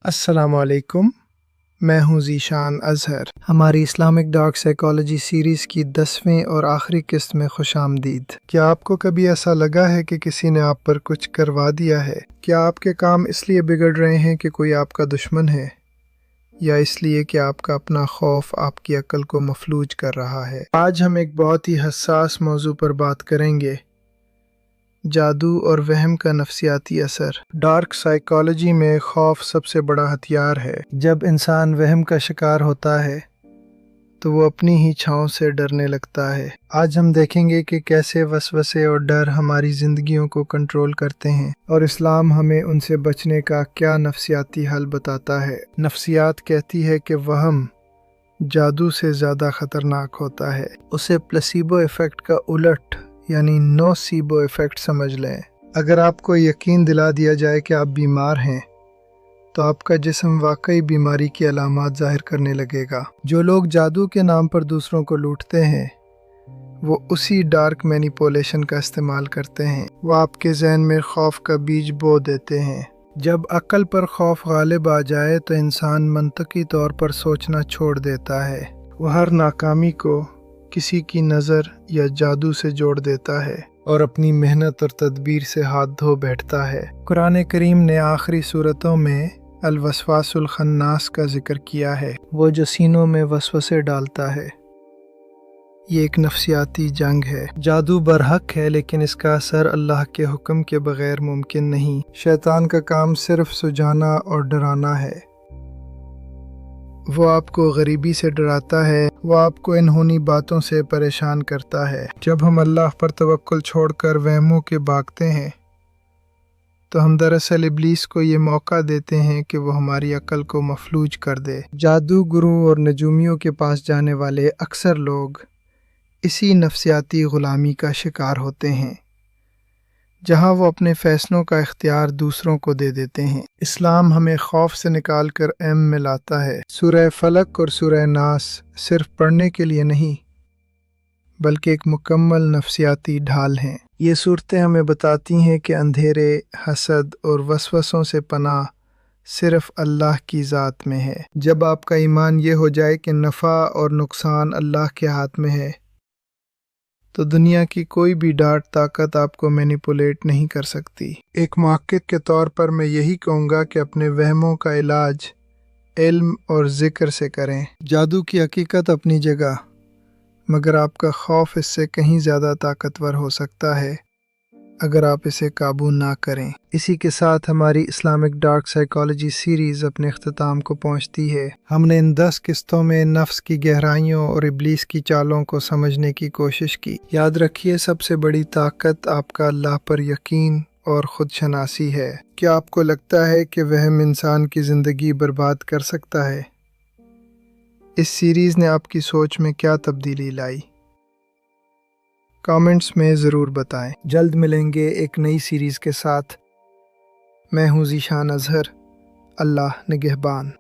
السلام علیکم، میں ہوں ذیشان اظہر۔ ہماری اسلامک ڈارک سائیکالوجی سیریز کی 10ویں اور آخری قسط میں خوش آمدید۔ کیا آپ کو کبھی ایسا لگا ہے کہ کسی نے آپ پر کچھ کروا دیا ہے؟ کیا آپ کے کام اس لیے بگڑ رہے ہیں کہ کوئی آپ کا دشمن ہے، یا اس لیے کہ آپ کا اپنا خوف آپ کی عقل کو مفلوج کر رہا ہے؟ آج ہم ایک بہت ہی حساس موضوع پر بات کریں گے: جادو اور وہم کا نفسیاتی اثر۔ ڈارک سائیکالوجی میں خوف سب سے بڑا ہتھیار ہے۔ جب انسان وہم کا شکار ہوتا ہے تو وہ اپنی ہی چھاؤں سے ڈرنے لگتا ہے۔ آج ہم دیکھیں گے کہ کیسے وسوسے اور ڈر ہماری زندگیوں کو کنٹرول کرتے ہیں، اور اسلام ہمیں ان سے بچنے کا کیا نفسیاتی حل بتاتا ہے۔ نفسیات کہتی ہے کہ وہم جادو سے زیادہ خطرناک ہوتا ہے۔ اسے پلاسیبو ایفیکٹ کا الٹ یعنی نوسیبو ایفیکٹ سمجھ لیں۔ اگر آپ کو یقین دلا دیا جائے کہ آپ بیمار ہیں تو آپ کا جسم واقعی بیماری کی علامات ظاہر کرنے لگے گا۔ جو لوگ جادو کے نام پر دوسروں کو لوٹتے ہیں وہ اسی ڈارک مینیپولیشن کا استعمال کرتے ہیں۔ وہ آپ کے ذہن میں خوف کا بیج بو دیتے ہیں۔ جب عقل پر خوف غالب آ جائے تو انسان منطقی طور پر سوچنا چھوڑ دیتا ہے۔ وہ ہر ناکامی کو کسی کی نظر یا جادو سے جوڑ دیتا ہے اور اپنی محنت اور تدبیر سے ہاتھ دھو بیٹھتا ہے۔ قرآن کریم نے آخری سورتوں میں الوسواس الخناس کا ذکر کیا ہے، وہ جو سینوں میں وسوسے ڈالتا ہے۔ یہ ایک نفسیاتی جنگ ہے۔ جادو برحق ہے، لیکن اس کا اثر اللہ کے حکم کے بغیر ممکن نہیں۔ شیطان کا کام صرف سجانا اور ڈرانا ہے۔ وہ آپ کو غریبی سے ڈراتا ہے، وہ آپ کو انہونی باتوں سے پریشان کرتا ہے۔ جب ہم اللہ پر توکل چھوڑ کر وہموں کے بھاگتے ہیں تو ہم دراصل ابلیس کو یہ موقع دیتے ہیں کہ وہ ہماری عقل کو مفلوج کر دے۔ جادوگروں اور نجومیوں کے پاس جانے والے اکثر لوگ اسی نفسیاتی غلامی کا شکار ہوتے ہیں، جہاں وہ اپنے فیصلوں کا اختیار دوسروں کو دے دیتے ہیں۔ اسلام ہمیں خوف سے نکال کر علم میں لاتا ہے۔ سورہ فلق اور سورہ ناس صرف پڑھنے کے لیے نہیں بلکہ ایک مکمل نفسیاتی ڈھال ہیں۔ یہ صورتیں ہمیں بتاتی ہیں کہ اندھیرے، حسد اور وسوسوں سے پناہ صرف اللہ کی ذات میں ہے۔ جب آپ کا ایمان یہ ہو جائے کہ نفع اور نقصان اللہ کے ہاتھ میں ہے تو دنیا کی کوئی بھی ڈانٹ طاقت آپ کو مینیپولیٹ نہیں کر سکتی۔ ایک محقق کے طور پر میں یہی کہوں گا کہ اپنے وہموں کا علاج علم اور ذکر سے کریں۔ جادو کی حقیقت اپنی جگہ، مگر آپ کا خوف اس سے کہیں زیادہ طاقتور ہو سکتا ہے اگر آپ اسے قابو نہ کریں۔ اسی کے ساتھ ہماری اسلامک ڈارک سائیکالوجی سیریز اپنے اختتام کو پہنچتی ہے۔ ہم نے ان 10 قسطوں میں نفس کی گہرائیوں اور ابلیس کی چالوں کو سمجھنے کی کوشش کی۔ یاد رکھیے، سب سے بڑی طاقت آپ کا اللہ پر یقین اور خود شناسی ہے۔ کیا آپ کو لگتا ہے کہ وہم انسان کی زندگی برباد کر سکتا ہے؟ اس سیریز نے آپ کی سوچ میں کیا تبدیلی لائی؟ کامنٹس میں ضرور بتائیں۔ جلد ملیں گے ایک نئی سیریز کے ساتھ۔ میں ہوں ذیشان اظہر۔ اللہ نگہبان۔